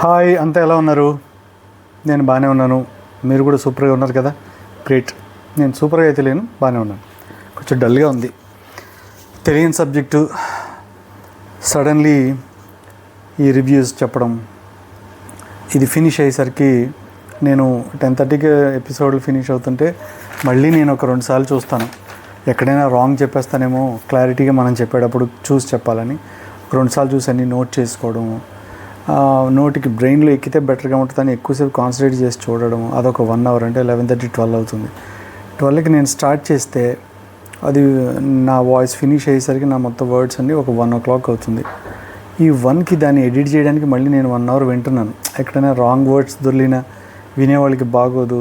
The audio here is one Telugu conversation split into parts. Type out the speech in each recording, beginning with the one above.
హాయ్, అంతా ఎలా ఉన్నారు? నేను బాగానే ఉన్నాను. మీరు కూడా సూపర్గా ఉన్నారు కదా? గ్రేట్. నేను సూపర్గా అయితే లేను, బాగానే ఉన్నాను. కొంచెం డల్గా ఉంది. తెలియని సబ్జెక్టు సడన్లీ ఈ రివ్యూస్ చెప్పడం, ఇది ఫినిష్ అయ్యేసరికి నేను 10:30కి ఎపిసోడ్లు ఫినిష్ అవుతుంటే మళ్ళీ నేను ఒక 2 సార్లు చూస్తాను. ఎక్కడైనా రాంగ్ చెప్పేస్తానేమో, క్లారిటీగా మనం చెప్పేటప్పుడు చూసి చెప్పాలని 2 సార్లు చూసి అన్నీ నోట్ చేసుకోవడం, నోటికి బ్రెయిన్లో ఎక్కితే బెటర్గా ఉంటుందని ఎక్కువసేపు కాన్సన్ట్రేట్ చేసి చూడడం. అదొక 1 అవర్, అంటే 11:30 12 అవుతుంది. 12కి నేను స్టార్ట్ చేస్తే అది నా వాయిస్ ఫినిష్ అయ్యేసరికి నా మొత్తం వర్డ్స్ అన్నీ ఒక 1 o'clock అవుతుంది. ఈ 1కి దాన్ని ఎడిట్ చేయడానికి మళ్ళీ నేను 1 hour వింటున్నాను. ఎక్కడైనా రాంగ్ వర్డ్స్ దొరికినా వినేవాళ్ళకి బాగోదు,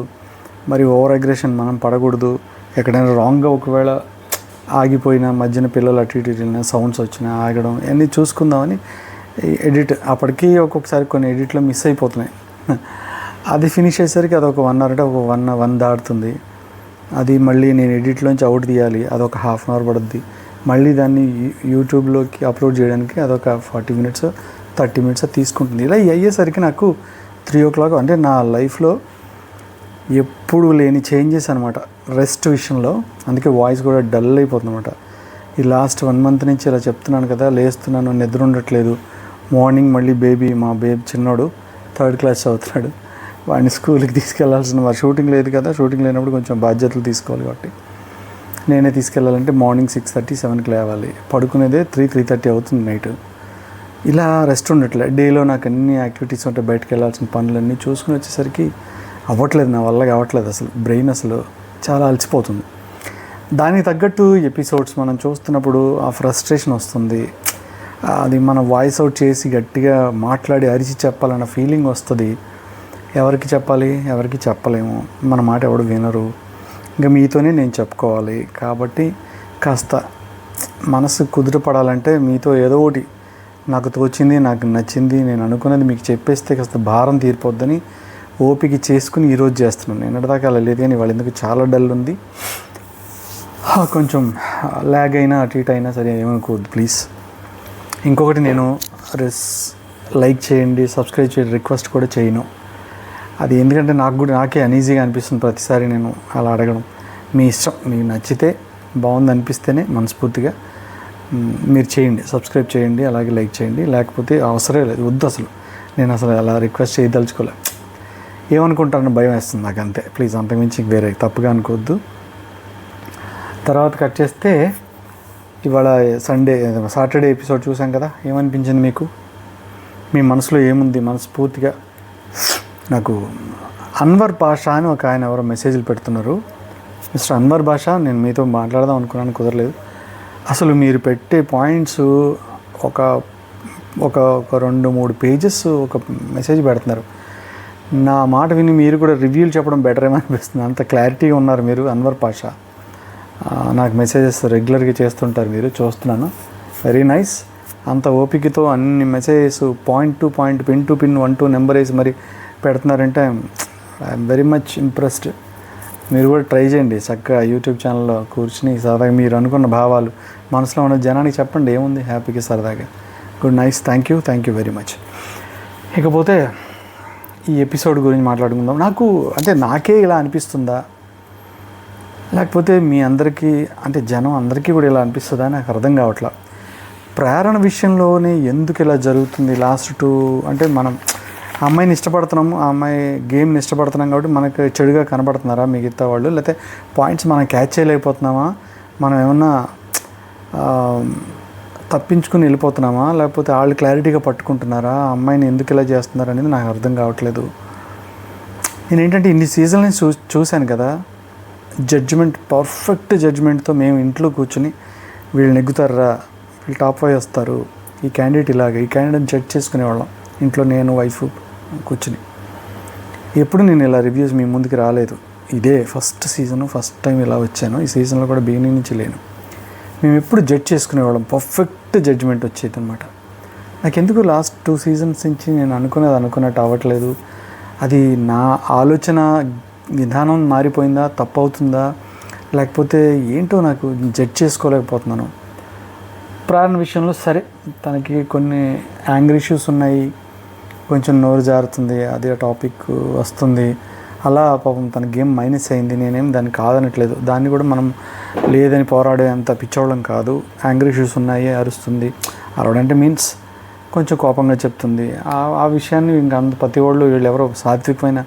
మరి ఓవర్ అగ్రెషన్ మనం పడకూడదు. ఎక్కడైనా రాంగ్గా ఒకవేళ ఆగిపోయినా, మధ్యన పిల్లలు అటు ఇటు వెళ్ళినా, సౌండ్స్ వచ్చినా ఆగడం, అన్నీ చూసుకుందామని ఎడిట్. అప్పటికీ ఒక్కొక్కసారి కొన్ని ఎడిట్లో మిస్ అయిపోతున్నాయి. అది ఫినిష్ అయ్యేసరికి అదొక 1 hour, అంటే ఒక 1 దాటుతుంది. అది మళ్ళీ నేను ఎడిట్లోంచి అవుట్ తీయాలి, అదొక ½ hour పడుద్ది. మళ్ళీ దాన్ని యూట్యూబ్లోకి అప్లోడ్ చేయడానికి అదొక 40 minutes 30 minutes తీసుకుంటుంది. ఇలా అయ్యేసరికి నాకు 3 o'clock. అంటే నా లైఫ్లో ఎప్పుడు లేని చేంజెస్ అనమాట రెస్ట్ విషయంలో. అందుకే వాయిస్ కూడా డల్ అయిపోతుంది అనమాట. ఈ లాస్ట్ 1 month నుంచి ఇలా చెప్తున్నాను కదా, లేస్తున్నాను, నిద్ర ఉండట్లేదు. మార్నింగ్ మళ్ళీ మా బేబీ చిన్నోడు 3rd class చదువుతున్నాడు, వాడిని స్కూల్కి తీసుకెళ్లాల్సిన, మరి షూటింగ్ లేదు కదా, షూటింగ్ లేనప్పుడు కొంచెం బాధ్యతలు తీసుకోవాలి కాబట్టి నేనే తీసుకెళ్ళాలంటే మార్నింగ్ 6:30 7కి లేవాలి. పడుకునేదే 3:30 అవుతుంది నైట్. ఇలా రెస్ట్ ఉండట్లే. డేలో నాకు అన్ని యాక్టివిటీస్ ఉంటాయి, బయటకు వెళ్ళాల్సిన పనులన్నీ చూసుకుని వచ్చేసరికి అవ్వట్లేదు, నా వల్ల అవ్వట్లేదు. అసలు బ్రెయిన్ అసలు చాలా అలసిపోతుంది. దానికి తగ్గట్టు ఎపిసోడ్స్ మనం చూస్తున్నప్పుడు ఆ ఫ్రస్ట్రేషన్ వస్తుంది. అది మనం వాయిస్ అవుట్ చేసి గట్టిగా మాట్లాడి అరిచి చెప్పాలన్న ఫీలింగ్ వస్తుంది. ఎవరికి చెప్పాలి, ఎవరికి చెప్పలేము, మన మాట ఎవడు వినరు. ఇంకా మీతోనే నేను చెప్పుకోవాలి కాబట్టి కాస్త మనసు కుదుటపడాలంటే మీతో ఏదో ఒకటి నాకు తోచింది, నాకు నచ్చింది, నేను అనుకున్నది మీకు చెప్పేస్తే కాస్త భారం తీరిపోద్దని ఓపిక చేసుకుని ఈరోజు చేస్తున్నాను. నిన్నటిదాకా అలా లేదు, కానీ వాళ్ళు ఎందుకు చాలా డల్ ఉంది. కొంచెం ల్యాగ్ అయినా అటు ఇటు అయినా సరే ఏమనుకోవద్దు ప్లీజ్. ఇంకొకటి, నేను లైక్ చేయండి, సబ్స్క్రైబ్ చేయండి రిక్వెస్ట్ కూడా చేయను. అది ఎందుకంటే నాకే అనీజీగా అనిపిస్తుంది ప్రతిసారి నేను అలా అడగడం. మీ ఇష్టం, మీకు నచ్చితే బాగుంది అనిపిస్తేనే మనస్ఫూర్తిగా మీరు చేయండి, సబ్స్క్రైబ్ చేయండి, అలాగే లైక్ చేయండి. లేకపోతే అవసరం లేదు, వద్దు. అసలు నేను అసలు అలా రిక్వెస్ట్ చేయదలుచుకోలే. ఏమనుకుంటారని భయం వేస్తుంది నాకు, అంతే. ప్లీజ్, అంతకుమించి వేరే తప్పుగా అనుకోవద్దు. తర్వాత కట్ చేస్తే ఇవాళ సాటర్డే ఎపిసోడ్ చూసాం కదా, ఏమనిపించింది మీకు? మీ మనసులో ఏముంది? మనస్ఫూర్తిగా నాకు అన్వర్ బాషా అని ఒక ఆయన ఎవరో మెసేజ్లు పెడుతున్నారు. మిస్టర్ అన్వర్ బాషా, నేను మీతో మాట్లాడదాం అనుకున్నాను, కుదరలేదు. అసలు మీరు పెట్టే పాయింట్స్ ఒక 2-3 పేజెస్ ఒక మెసేజ్ పెడుతున్నారు. నా మాట విని మీరు కూడా రివ్యూలు చెప్పడం బెటర్ ఏమో అనిపిస్తుంది. అంత క్లారిటీగా ఉన్నారు మీరు, అన్వర్ బాషా. నాకు మెసేజెస్ రెగ్యులర్గా చేస్తుంటారు మీరు, చూస్తున్నాను. Very nice. అంత ఓపికతో అన్ని messages point to point, pin to pin, 1 to number వేసి మరి పెడుతున్నారంటే ఐఎమ్ వెరీ మచ్ ఇంప్రెస్డ్. మీరు కూడా ట్రై చేయండి చక్కగా యూట్యూబ్ ఛానల్లో కూర్చుని సరదాగా మీరు అనుకున్న భావాలు మనసులో ఉన్న జనానికి చెప్పండి. ఏముంది, హ్యాపీగా సరదాగా. Good, nice, thank you very much. ఇకపోతే ఈ ఎపిసోడ్ గురించి మాట్లాడుకుందాం. నాకే ఇలా అనిపిస్తుందా, లేకపోతే మీ అందరికీ, అంటే జనం అందరికీ కూడా ఇలా అనిపిస్తుందా నాకు అర్థం కావట్లా. ప్రేరణ విషయంలోనే ఎందుకు ఇలా జరుగుతుంది? అంటే మనం ఆ అమ్మాయిని ఇష్టపడుతున్నాము, ఆ అమ్మాయి గేమ్ని ఇష్టపడుతున్నాం కాబట్టి మనకు చెడుగా కనబడుతున్నారా మిగతా వాళ్ళు? లేకపోతే పాయింట్స్ మనం క్యాచ్ చేయలేకపోతున్నామా? మనం ఏమన్నా తప్పించుకుని వెళ్ళిపోతున్నామా? లేకపోతే వాళ్ళు క్లారిటీగా పట్టుకుంటున్నారా? ఆ అమ్మాయిని ఎందుకు ఇలా చేస్తున్నారు అనేది నాకు అర్థం కావట్లేదు. నేను ఏంటంటే ఇన్ని సీజన్లని చూశాను కదా, పర్ఫెక్ట్ జడ్జ్మెంట్తో మేము ఇంట్లో కూర్చుని వీళ్ళు నెగ్గుతారా, వీళ్ళు టాప్ 5 వస్తారు, ఈ క్యాండిడేట్ ఈ క్యాండిడేట్ జడ్జ్ చేసుకునేవాళ్ళం ఇంట్లో, నేను వైఫ్ కూర్చుని. ఎప్పుడు నేను ఇలా రివ్యూస్ మీ ముందుకు రాలేదు. ఇదే ఫస్ట్ సీజను, ఫస్ట్ టైం ఇలా వచ్చాను. ఈ సీజన్లో కూడా బిగినింగ్ నుంచి లేను. మేము ఎప్పుడు జడ్జ్ చేసుకునేవాళ్ళం, పర్ఫెక్ట్ జడ్జ్మెంట్ వచ్చేది అనమాట. నాకెందుకు లాస్ట్ 2 seasons నుంచి నేను అనుకున్నట్టు అవ్వట్లేదు. అది నా ఆలోచన విధానం మారిపోయిందా, తప్పు అవుతుందా, లేకపోతే ఏంటో నాకు జడ్జ్ చేసుకోలేకపోతున్నాను. ప్రాణ విషయంలో సరే, తనకి కొన్ని యాంగర్ ఇష్యూస్ ఉన్నాయి, కొంచెం నోరు జారుతుంది, అదే టాపిక్ వస్తుంది, అలా పాపం తన గేమ్ మైనస్ అయింది. నేనేం దాన్ని కాదనట్లేదు, దాన్ని కూడా మనం లేదని పోరాడే అంత పిచ్చోళ్ళం కాదు. యాంగ్రీ ఇష్యూస్ ఉన్నాయి, అరుస్తుంది. అరవడంటే మీన్స్ కొంచెం కోపంగా చెప్తుంది. ఆ విషయాన్ని ఇంకా ప్రతి వాళ్ళు వీళ్ళెవరో సాత్వికమైన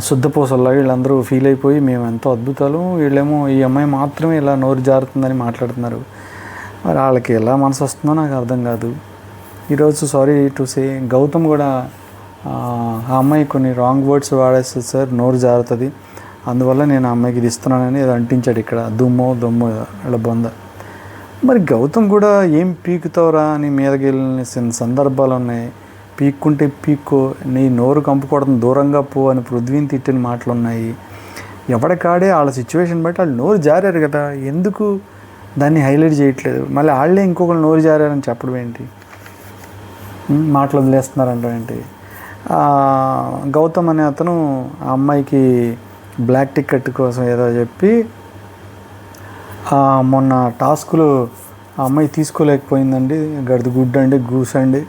శుద్ధపూసల్లో వీళ్ళందరూ ఫీల్ అయిపోయి మేము ఎంతో అద్భుతాలు, వీళ్ళేమో ఈ అమ్మాయి మాత్రమే ఇలా నోరు జారుతుందని మాట్లాడుతున్నారు. మరి వాళ్ళకి ఎలా మనసు వస్తుందో నాకు అర్థం కాదు. ఈరోజు సారీ టు సే గౌతమ్ కూడా ఆ అమ్మాయి కొన్ని రాంగ్ వర్డ్స్ వాడేస్తుంది సార్, నోరు జారుతుంది, అందువల్ల నేను ఆ అమ్మాయికి ఇది ఇస్తున్నానని అది అంటించాడు. ఇక్కడ దుమ్మో ఇలా బొంద. మరి గౌతమ్ కూడా ఏం పీకుతావురా అని మీదకి వెళ్ళిన సందర్భాలు ఉన్నాయి. పీక్కుంటే పీక్కో, నీ నోరు కంపుకోవడం దూరంగా పో అని పృథ్వీని తిట్టిన మాటలు ఉన్నాయి. ఎవడికాడే వాళ్ళ సిచ్యువేషన్ బట్టి వాళ్ళు నోరు జారారు కదా, ఎందుకు దాన్ని హైలైట్ చేయట్లేదు? మళ్ళీ వాళ్ళే ఇంకొకరు నోరు జారారని చెప్పడం ఏంటి? మాటలు వదిలేస్తున్నారంట ఏంటి? గౌతమ్ అనే అతను ఆ అమ్మాయికి బ్లాక్ టికెట్ కోసం ఏదో చెప్పి మొన్న టాస్కులు ఆ అమ్మాయి తీసుకోలేకపోయిందండి. గడిది గుడ్ అండి, గూస్ అండి,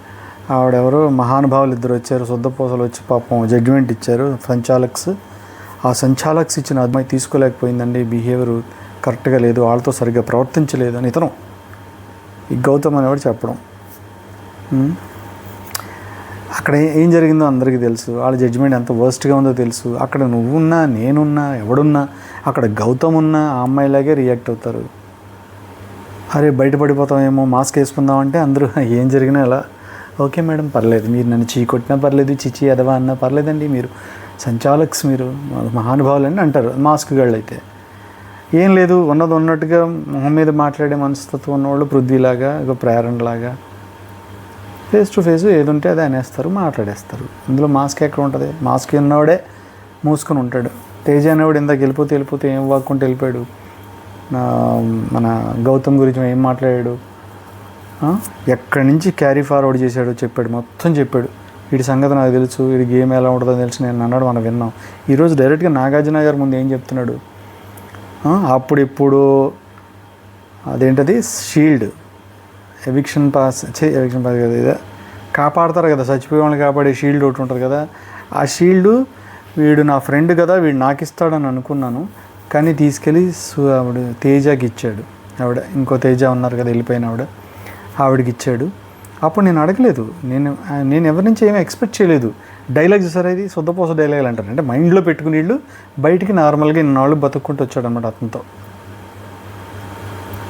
ఆవిడెవరో మహానుభావులు ఇద్దరు వచ్చారు, శుద్ధపూసలు వచ్చి పాపం జడ్జిమెంట్ ఇచ్చారు సంచాలక్స్. ఆ సంచాలక్స్ ఇచ్చిన అమ్మాయి తీసుకోలేకపోయిందండి, బిహేవియర్ కరెక్ట్గా లేదు, వాళ్ళతో సరిగ్గా ప్రవర్తించలేదు అని ఇతను ఈ గౌతమ్ అనేవాడు చెప్పడం. అక్కడ ఏం జరిగిందో అందరికీ తెలుసు, వాళ్ళ జడ్జిమెంట్ ఎంత వర్స్ట్గా ఉందో తెలుసు. అక్కడ నువ్వున్నా, నేనున్నా, ఎవడున్నా, అక్కడ గౌతమ్ ఉన్నా ఆ అమ్మాయిలాగే రియాక్ట్ అవుతారు. అరే బయటపడిపోతామేమో, మాస్క్ వేసుకుందామంటే అందరూ ఏం జరిగినా ఎలా, ఓకే మేడం పర్లేదు, మీరు నన్ను చీ కొట్టినా పర్లేదు, చిచి ఎదవా అన్నా పర్లేదండి, మీరు సంచాలక్స్, మీరు మహానుభావులు అని అంటారు మాస్క్ గాళ్ళు అయితే. ఏం లేదు, ఉన్నది ఉన్నట్టుగా మొహం మీద మాట్లాడే మనస్తత్వం ఉన్నవాళ్ళు పృథ్వీలాగా, ఒక ప్రేరణలాగా ఫేస్ టు ఫేస్ ఏది ఉంటే అది అనేస్తారు, మాట్లాడేస్తారు. ఇందులో మాస్క్ ఎక్కడ ఉంటుంది? మాస్క్ ఉన్నవాడే మూసుకొని ఉంటాడు. తేజ అనేవాడు ఇందాక వెళ్ళిపోతే ఏం వాక్కుంటే వెళ్ళిపోయాడు. మన గౌతమ్ గురించి ఏం మాట్లాడాడు, ఎక్కడి నుంచి క్యారీ ఫార్వర్డ్ చేశాడో చెప్పాడు, మొత్తం చెప్పాడు. వీడి సంగతి నాకు తెలుసు, వీడి గేమ్ ఎలా ఉంటుందో తెలుసు నేను అన్నాడు, మనం విన్నాం. ఈరోజు డైరెక్ట్గా నాగార్జున గారి ముందు ఏం చెప్తున్నాడు, అప్పుడిప్పుడు అదేంటది షీల్డ్ ఎవిక్షన్ పాస్ కదా, ఇదే కాపాడతారు కదా, చచ్చిపోయే వాళ్ళని కాపాడే షీల్డ్ ఒకటి ఉంటుంది కదా, ఆ షీల్డ్ వీడు నా ఫ్రెండ్ కదా, వీడు నాకు ఇస్తాడని అనుకున్నాను, కానీ తీసుకెళ్ళి ఆవిడ తేజకి ఇచ్చాడు. ఇంకో తేజ ఉన్నారు కదా వెళ్ళిపోయిన ఆవిడకి ఇచ్చాడు. అప్పుడు నేను అడగలేదు, నేను ఎవరి నుంచి ఏమీ ఎక్స్పెక్ట్ చేయలేదు. డైలాగ్ చూసారా, ఇది శుద్ధపోస డైలాగులు అంటారు, అంటే మైండ్లో పెట్టుకుని వీళ్ళు బయటికి నార్మల్గా ఇన్నాళ్ళు బతుక్కుంటూ వచ్చాడు అనమాట. అతనితో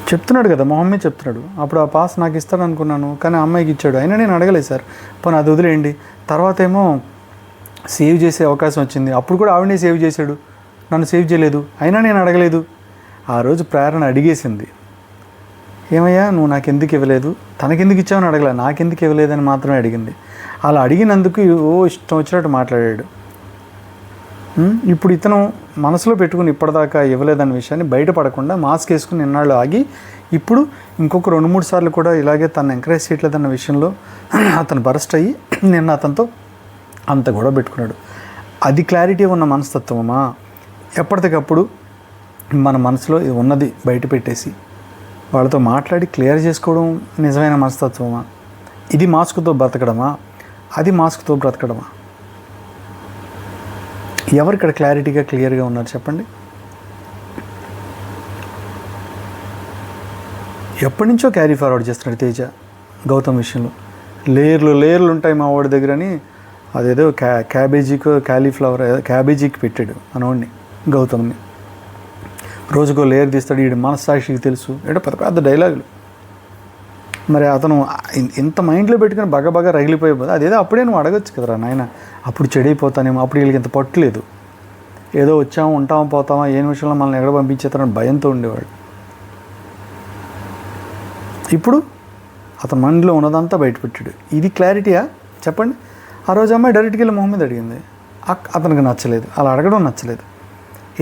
చెప్తున్నాడు కదా, మొహమ్మే చెప్తున్నాడు. అప్పుడు ఆ పాస్ నాకు ఇస్తాడు అనుకున్నాను, కానీ ఆ అమ్మాయికి ఇచ్చాడు. అయినా నేను అడగలేదు సార్, పోనీ అది వదిలేయండి. తర్వాత ఏమో సేవ్ చేసే అవకాశం వచ్చింది, అప్పుడు కూడా ఆవిడనే సేవ్ చేశాడు, నన్ను సేవ్ చేయలేదు, అయినా నేను అడగలేదు. ఆ రోజు ప్రేరణ అడిగేసింది, ఏమయ్యా నువ్వు నాకెందుకు ఇవ్వలేదు, తనకెందుకు ఇచ్చావని అడగలే, నాకెందుకు ఇవ్వలేదని మాత్రమే అడిగింది. అలా అడిగినందుకు ఇష్టం వచ్చినట్టు మాట్లాడాడు. ఇప్పుడు ఇతను మనసులో పెట్టుకుని ఇప్పటిదాకా ఇవ్వలేదన్న విషయాన్ని బయటపడకుండా మాస్క్ వేసుకుని నిన్నాళ్ళు ఆగి, ఇప్పుడు ఇంకొక 2-3 సార్లు కూడా ఇలాగే తను ఎంకరేజ్ చేయట్లేదన్న విషయంలో అతను బరస్ట్ అయ్యి నిన్న అతనితో అంత గొడవ పెట్టుకున్నాడు. అది క్లారిటీ ఉన్న మనస్తత్వమా? ఎప్పటికప్పుడు మన మనసులో ఉన్నది బయట పెట్టేసి వాళ్ళతో మాట్లాడి క్లియర్ చేసుకోవడం నిజమైన మనస్తత్వమా? ఇది మాస్క్తో బ్రతకడమా? అది మాస్క్తో బ్రతకడమా? ఎవరు ఇక్కడ క్లియర్గా ఉన్నారు చెప్పండి? ఎప్పటి నుంచో క్యారీ ఫార్వర్డ్ చేస్తున్నాడు తేజ గౌతమ్ విషయంలో. లేయర్లు ఉంటాయి మా వాడి దగ్గర అని అదేదో క్యాబేజీకో కాలీఫ్లవర్ క్యాబేజీకి పెట్టాడు మనోడిని, గౌతమ్ని. రోజుకో లేయర్ తీస్తాడు, వీడి మనస్సాక్షికి తెలుసు, ఏదో పెద్ద డైలాగులు. మరి అతను ఇంత మైండ్లో పెట్టుకుని బాగా రగిలిపోయిపోతే అదేదో అప్పుడే నువ్వు అడగచ్చు కదరా నాయన, అప్పుడు చెడైపోతానేమో, అప్పుడు వీళ్ళకి ఇంత పట్టులేదు, ఏదో వచ్చాము ఉంటామా పోతామా, ఏ నిమిషంలో మనల్ని ఎక్కడ పంపించేస్తారని భయంతో ఉండేవాడు. ఇప్పుడు అతని మైండ్లో ఉన్నదంతా బయటపెట్టాడు. ఇది క్లారిటీయా చెప్పండి? ఆ రోజు అమ్మాయి డైరెక్ట్గా వెళ్ళి మొహం మీద అడిగింది, అతనికి నచ్చలేదు, అలా అడగడం నచ్చలేదు,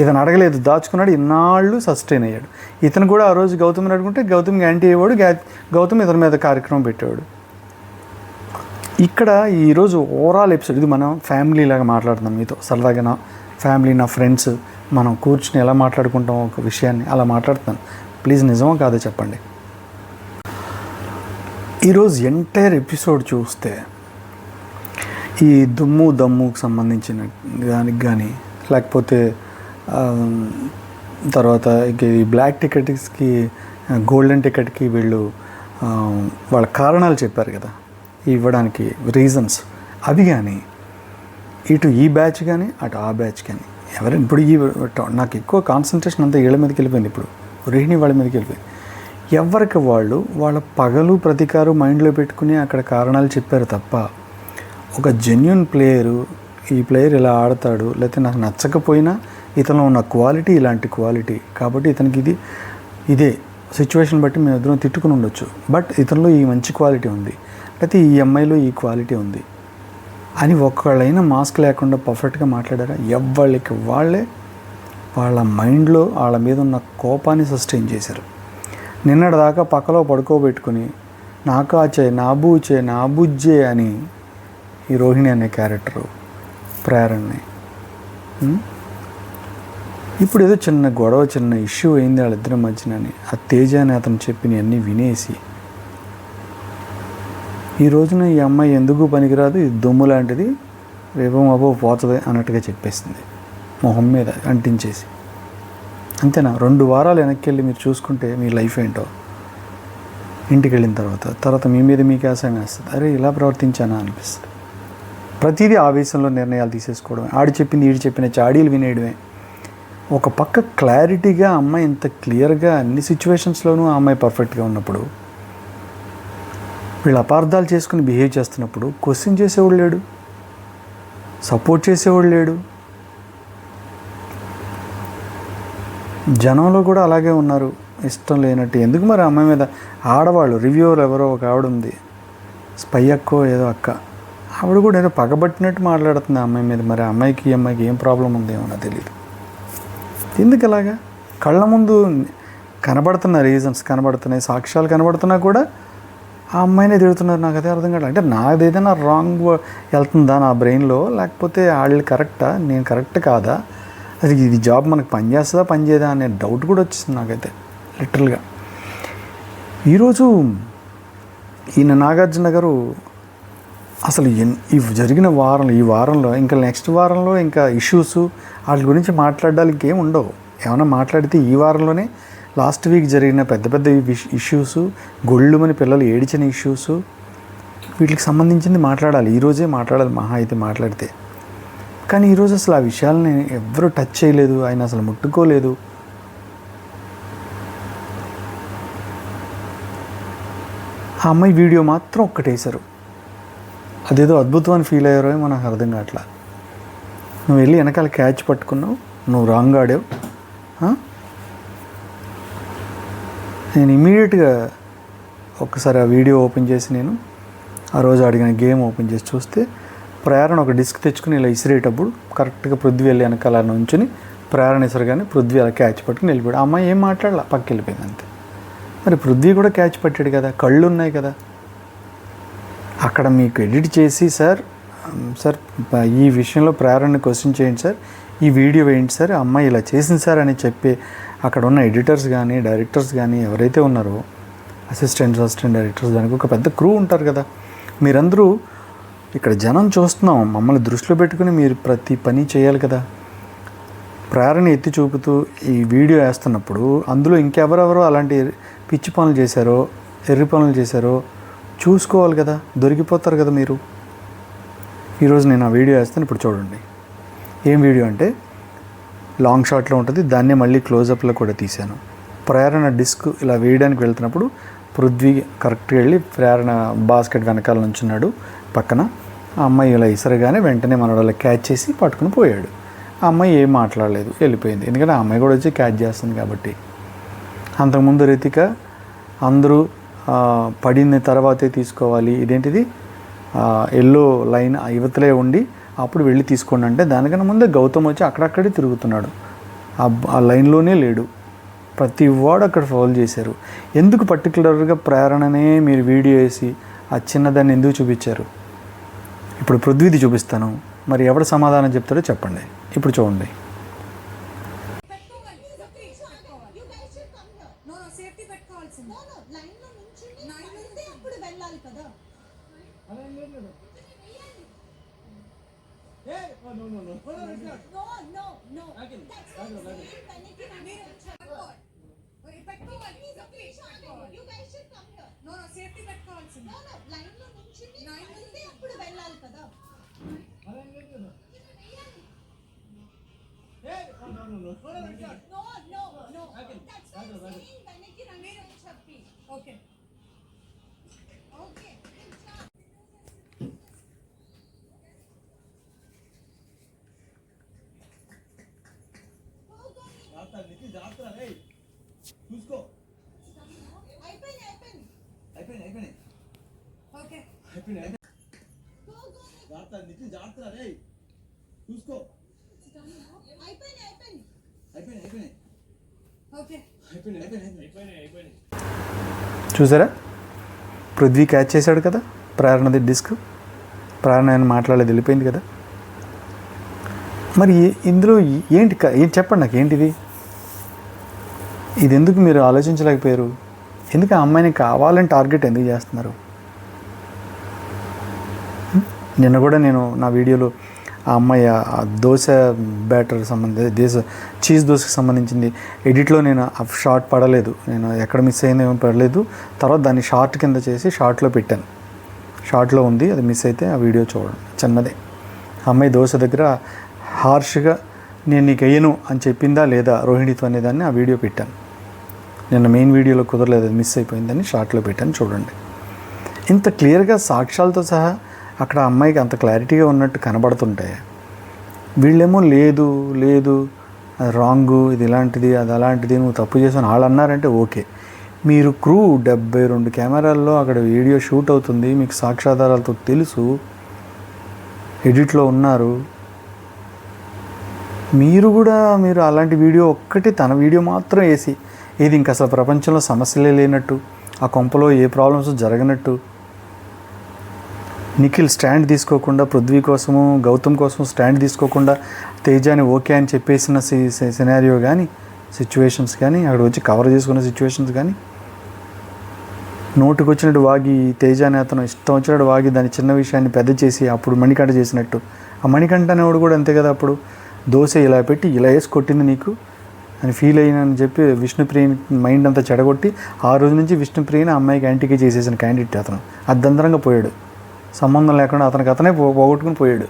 ఇతను అడగలేదు, దాచుకున్నాడు, ఇన్నాళ్ళు సస్టైన్ అయ్యాడు. ఇతను కూడా ఆ రోజు గౌతమ్ని అడుగుంటే గౌతమ్కి యాంటీ అయ్యేవాడు, గౌతమ్ ఇతని మీద కార్యక్రమం పెట్టేవాడు. ఇక్కడ ఈరోజు ఓవరాల్ ఎపిసోడ్ ఇది మనం ఫ్యామిలీ లాగా మాట్లాడుతున్నాం మీతో సరదాగా, నా ఫ్యామిలీ, నా ఫ్రెండ్స్, మనం కూర్చుని ఎలా మాట్లాడుకుంటాం ఒక విషయాన్ని అలా మాట్లాడుతున్నాను. ప్లీజ్ నిజమో కాదో చెప్పండి. ఈరోజు ఎంటైర్ ఎపిసోడ్ చూస్తే ఈ దుమ్ము దమ్ముకు సంబంధించిన దానికి కానీ లేకపోతే తర్వాత ఇంక ఈ బ్లాక్ టికెట్స్కి గోల్డెన్ టికెట్కి వీళ్ళు వాళ్ళ కారణాలు చెప్పారు కదా ఇవ్వడానికి రీజన్స్, అవి కానీ ఇటు ఈ బ్యాచ్ కానీ అటు ఆ బ్యాచ్ కానీ ఎవరైనా ఇప్పుడు నాకు ఎక్కువ కాన్సన్ట్రేషన్ అంతా వీళ్ళ మీదకి వెళ్ళిపోయింది. ఇప్పుడు రోహిణి వాళ్ళ మీదకి వెళ్ళిపోయింది. ఎవరికి వాళ్ళు వాళ్ళ పగలు ప్రతీకారం మైండ్లో పెట్టుకుని అక్కడ కారణాలు చెప్పారు తప్ప ఒక జెన్యున్ ప్లేయరు ఈ ప్లేయర్ ఇలా ఆడతాడు, లేకపోతే నాకు నచ్చకపోయినా ఇతనిలో ఉన్న క్వాలిటీ ఇలాంటి క్వాలిటీ కాబట్టి ఇతనికి ఇదే సిచ్యువేషన్ బట్టి మేము ఇద్దరం తిట్టుకుని ఉండొచ్చు, బట్ ఇతనిలో ఈ మంచి క్వాలిటీ ఉంది, లేకపోతే ఈ అమ్మాయిలో ఈ క్వాలిటీ ఉంది అని ఒక్కళ్ళైనా మాస్క్ లేకుండా పర్ఫెక్ట్గా మాట్లాడారా? ఎవరికి వాళ్ళే వాళ్ళ మైండ్లో వాళ్ళ మీద ఉన్న కోపాన్ని సస్టైన్ చేశారు. నిన్నటిదాకా పక్కలో పడుకోబెట్టుకుని నాకు ఆచే నా బూచే నా బుజ్జే అని ఈ రోహిణి అనే క్యారెక్టరు ప్రేరణని ఇప్పుడు ఏదో చిన్న గొడవ చిన్న ఇష్యూ అయింది వాళ్ళిద్దరి మధ్యనని ఆ తేజ అని అతను చెప్పిన అన్నీ వినేసి ఈ రోజున ఈ అమ్మాయి ఎందుకు పనికిరాదు, ఇది దుమ్ము లాంటిది, రేపో మాపో పోతుంది అన్నట్టుగా చెప్పేసింది మొహం మీద అంటించేసి. అంతేనా? 2 వారాలు వెనక్కి వెళ్ళి మీరు చూసుకుంటే మీ లైఫ్ ఏంటో ఇంటికి వెళ్ళిన తర్వాత మీ మీద మీకే అసహ్యం వేస్తుంది. అరే ఇలా ప్రవర్తించానా అనిపిస్తుంది. ప్రతిదీ ఆవేశంలో నిర్ణయాలు తీసేసుకోవడమే, ఆడి చెప్పింది ఈడు చెప్పిన చాడీలు వినేయడమే. ఒక పక్క క్లారిటీగా అమ్మాయి ఇంత క్లియర్గా అన్ని సిచ్యువేషన్స్లోనూ ఆ అమ్మాయి పర్ఫెక్ట్గా ఉన్నప్పుడు వీళ్ళు అపార్థాలు చేసుకుని బిహేవ్ చేస్తున్నప్పుడు క్వశ్చన్ చేసేవాడు లేడు, సపోర్ట్ చేసేవాడు లేడు. జనంలో కూడా అలాగే ఉన్నారు, ఇష్టం లేనట్టు. ఎందుకు మరి అమ్మాయి మీద ఆడవాళ్ళు రివ్యూవర్ ఎవరో ఒక ఆవిడ ఉంది, స్పై అక్కో ఏదో అక్క, ఆవిడ కూడా ఏదో పగబట్టినట్టు మాట్లాడుతుంది ఆ అమ్మాయి మీద. మరి అమ్మాయికి ఈ అమ్మాయికి ఏం ప్రాబ్లం ఉందేమో నాకు తెలియదు. ఎందుకు అలాగా? కళ్ళ ముందు కనబడుతున్న రీజన్స్ కనబడుతున్నాయి, సాక్ష్యాలు కనబడుతున్నా కూడా ఆ అమ్మాయినే తిడుతున్నారు. నాకు అదే అర్థం కాదు. అంటే నాది ఏదైనా రాంగ్ వెళ్తుందా నా బ్రెయిన్లో, లేకపోతే వాళ్ళు కరెక్టా నేను కరెక్ట్ కాదా, అది ఇది జాబ్ మనకు పనిచేస్తుందా పనిచేయదా అనే డౌట్ కూడా వచ్చింది నాకైతే లిటరల్గా. ఈరోజు ఈయన నాగార్జున గారు అసలు జరిగిన ఈ వారంలో ఇంకా నెక్స్ట్ వారంలో ఇంకా ఇష్యూస్ వాటి గురించి మాట్లాడడానికి ఏం ఉండవు. ఏమైనా మాట్లాడితే ఈ వారంలోనే లాస్ట్ వీక్ జరిగిన పెద్ద పెద్ద ఇష్యూస్, గొళ్ళుమని పిల్లలు ఏడిచిన ఇష్యూస్, వీటికి సంబంధించింది మాట్లాడాలి. ఈరోజే మాట్లాడాలి మహా అయితే మాట్లాడితే. కానీ ఈరోజు అసలు ఆ విషయాలని ఎవరు టచ్ చేయలేదు, ఆయన అసలు ముట్టుకోలేదు. ఆ అమ్మాయి వీడియో మాత్రం ఒక్కటేశారు. అదేదో అద్భుతం అని ఫీల్ అయ్యారో మనకు అర్థం కావట్లా. నువ్వు వెళ్ళి వెనకాల క్యాచ్ పట్టుకున్నావు, నువ్వు రాంగ్ ఆడావు. నేను ఇమీడియట్గా ఒక్కసారి ఆ వీడియో ఓపెన్ చేసి నేను ఆ రోజు అడిగిన గేమ్ ఓపెన్ చేసి చూస్తే ప్రేరణ ఒక డిస్క్ తెచ్చుకుని ఇలా ఇసిరేటప్పుడు కరెక్ట్గా పృథ్వీ వెళ్ళి వెనకాల నుంచుని ప్రేరణ ఇసరగానే పృథ్వీ అలా క్యాచ్ పట్టుకుని వెళ్ళిపోయాడు. ఆ అమ్మాయి ఏం మాట్లాడాల, పక్కకి వెళ్ళిపోయింది అంతే. మరి పృథ్వీ కూడా క్యాచ్ పట్టాడు కదా, కళ్ళు ఉన్నాయి కదా. అక్కడ మీకు ఎడిట్ చేసి సార్ ఈ విషయంలో ప్రేరణని క్వశ్చన్ చేయండి సార్, ఈ వీడియో వేయండి సార్, అమ్మాయి ఇలా చేసింది సార్ అని చెప్పి అక్కడ ఉన్న ఎడిటర్స్ కానీ డైరెక్టర్స్ కానీ ఎవరైతే ఉన్నారో అసిస్టెంట్ డైరెక్టర్స్, దానికి ఒక పెద్ద క్రూ ఉంటారు కదా. మీరందరూ ఇక్కడ జనం చూస్తున్నాం, మమ్మల్ని దృష్టిలో పెట్టుకుని మీరు ప్రతి పని చేయాలి కదా. ప్రేరణ ఎత్తి చూపుతూ ఈ వీడియో వేస్తున్నప్పుడు అందులో ఇంకెవరెవరో అలాంటి పిచ్చి పనులు చేశారో ఎర్రి పనులు చేశారో చూసుకోవాలి కదా, దొరికిపోతారు కదా మీరు. ఈరోజు నేను ఆ వీడియో వేస్తాను, ఇప్పుడు చూడండి. ఏం వీడియో అంటే లాంగ్ షాట్లో ఉంటుంది, దాన్నే మళ్ళీ క్లోజప్లో కూడా తీశాను. ప్రేరణ డిస్క్ ఇలా వేయడానికి వెళ్తున్నప్పుడు పృథ్వీ కరెక్ట్గా వెళ్ళి ప్రేరణ బాస్కెట్ వెనకాల నుంచున్నాడు పక్కన. ఆ అమ్మాయి ఇలా ఇసరగానే వెంటనే మనోడు క్యాచ్ చేసి పట్టుకుని పోయాడు. ఆ అమ్మాయి ఏం మాట్లాడలేదు, వెళ్ళిపోయింది. ఎందుకంటే ఆ అమ్మాయి కూడా వచ్చి క్యాచ్ చేస్తుంది కాబట్టి. అంతకుముందు రీతిక అందరూ పడిన తర్వాతే తీసుకోవాలి, ఇదేంటిది ఎల్లో లైన్ యువతలే ఉండి అప్పుడు వెళ్ళి తీసుకోండి అంటే దానికన్నా ముందే గౌతమ్ వచ్చి అక్కడక్కడే తిరుగుతున్నాడు, ఆ లైన్లోనే లేడు. ప్రతి వాడు అక్కడ ఫౌల్ చేశారు. ఎందుకు పర్టికులర్గా ప్రేరణనే మీరు వీడియో వేసి ఆ చిన్నదాన్ని ఎందుకు చూపించారు? ఇప్పుడు పృథ్వీది చూపిస్తాను, మరి ఎవరు సమాధానం చెప్తారో చెప్పండి. ఇప్పుడు చూడండి. చూసుకో అయిపోయినాయి జాగ్రత్త రే చూసుకో అయిపోయినాయి చూసారా, పృథ్వీ క్యాచ్ చేశాడు కదా ప్రేరణది డిస్క్. ప్రేరణ ఆయన మాట్లాడలేదు, వెళ్ళిపోయింది కదా. మరి ఇందులో ఏంటి చెప్పండి నాకు, ఏంటిది? ఇది ఎందుకు మీరు ఆలోచించలేకపోయారు? ఎందుకు ఆ అమ్మాయిని కావాలని టార్గెట్ ఎందుకు చేస్తున్నారు? నిన్న కూడా నేను నా వీడియోలో ఆ అమ్మాయి ఆ దోశ బ్యాటర్ సంబంధించి చీజ్ దోశకి సంబంధించింది ఎడిట్లో నేను ఆ షార్ట్ పడలేదు, నేను ఎక్కడ మిస్ అయిందో ఏమో పడలేదు. తర్వాత దాన్ని షార్ట్ కింద చేసి షార్ట్లో పెట్టాను. షార్ట్లో ఉంది, అది మిస్ అయితే ఆ వీడియో చూడండి, చిన్నదే. అమ్మాయి దోశ దగ్గర హార్ష్గా నేను నీకు వేయను అని చెప్పిందా లేదా రోహిణితో అనేదాన్ని ఆ వీడియో పెట్టాను. నిన్న మెయిన్ వీడియోలో కుదరలేదు, అది మిస్ అయిపోయిందని షార్ట్లో పెట్టాను, చూడండి. ఇంత క్లియర్గా సాక్ష్యాలతో సహా అక్కడ అమ్మాయికి అంత క్లారిటీగా ఉన్నట్టు కనబడుతుంటాయి. వీళ్ళేమో లేదు లేదు అది రాంగు, ఇది ఇలాంటిది అది అలాంటిది, నువ్వు తప్పు చేసాను వాళ్ళు అన్నారంటే ఓకే. మీరు క్రూ 72 కెమెరాల్లో అక్కడ వీడియో షూట్ అవుతుంది, మీకు సాక్ష్యాధారాలతో తెలుసు, ఎడిట్లో ఉన్నారు. మీరు అలాంటి వీడియో ఒక్కటి తన వీడియో మాత్రం వేసి ఇది ఇంక అసలు ప్రపంచంలో సమస్యలే లేనట్టు, ఆ కొంపలో ఏ ప్రాబ్లమ్స్ జరగనట్టు, నిఖిల్ స్టాండ్ తీసుకోకుండా పృథ్వీ కోసము గౌతమ్ కోసం స్టాండ్ తీసుకోకుండా తేజాని ఓకే అని చెప్పేసిన సినారియో కానీ సిచ్యువేషన్స్ కానీ అక్కడ వచ్చి కవర్ చేసుకున్న సిచ్యువేషన్స్ కానీ నోటుకు వచ్చినట్టు వాగి తేజాని అతను ఇష్టం వచ్చినట్టు వాగి దాని చిన్న విషయాన్ని పెద్ద చేసి అప్పుడు మణికంఠ చేసినట్టు. ఆ మణికంఠ అనేవాడు కూడా అంతే కదా, అప్పుడు దోశ ఇలా పెట్టి ఇలా వేసి కొట్టింది నీకు అని ఫీల్ అయినని చెప్పి విష్ణుప్రియని మైండ్ అంతా చెడగొట్టి ఆ రోజు నుంచి విష్ణుప్రియని అమ్మాయికి యాంటీకి చేసేసిన క్యాండిడేట్ అతను. అర్ధంతరంగా పోయాడు, సంబంధం లేకుండా అతనే పోగొట్టుకుని పోయాడు.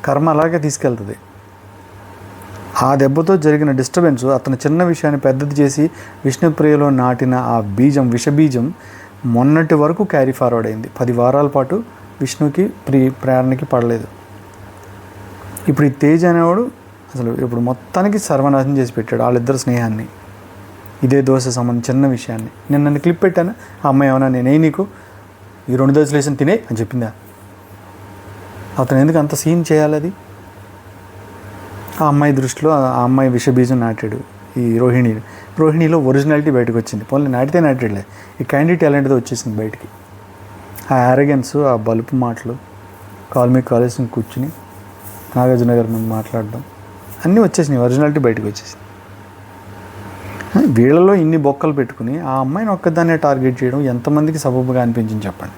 కర్మ అలాగే తీసుకెళ్తుంది. ఆ దెబ్బతో జరిగిన డిస్టర్బెన్స్ అతను చిన్న విషయాన్ని పెద్దది చేసి విష్ణుప్రియలో నాటిన ఆ బీజం విషబీజం మొన్నటి వరకు క్యారీ ఫార్వర్డ్ అయింది. 10 వారాల పాటు విష్ణుకి ప్రేరణకి పడలేదు. ఇప్పుడు ఈ తేజ్ అనేవాడు అసలు ఇప్పుడు మొత్తానికి సర్వనాశనం చేసి పెట్టాడు వాళ్ళిద్దరు స్నేహాన్ని. ఇదే దోశ సంబంధించిన చిన్న విషయాన్ని నేను నన్ను క్లిప్ పెట్టాను. ఆ అమ్మాయి ఏమన్నా నేనే నీకు ఈ 2 దోశలు వేసిన తినే అని చెప్పిందా? అతను ఎందుకు అంత సీన్ చేయాలి? అది ఆ అమ్మాయి దృష్టిలో ఆ అమ్మాయి విషబీజం నాటాడు. ఈ రోహిణిలో ఒరిజినాలిటీ బయటకు వచ్చింది. పోనీ నాటేలే, ఈ క్యాండిడేట్ ఎలాంటిదో వచ్చేసింది బయటికి. ఆ యారగెన్స్, ఆ బలుపు మాటలు, కాలేజ్ కూర్చుని నాగార్జున గారి ముందు మాట్లాడడం అన్నీ వచ్చేసినాయి, ఒరిజినాలిటీ బయటకు వచ్చేసింది. వీళ్ళలో ఇన్ని బొక్కలు పెట్టుకుని ఆ అమ్మాయిని ఒక్కదాన్నే టార్గెట్ చేయడం ఎంతమందికి సబబుగా అనిపించింది చెప్పండి.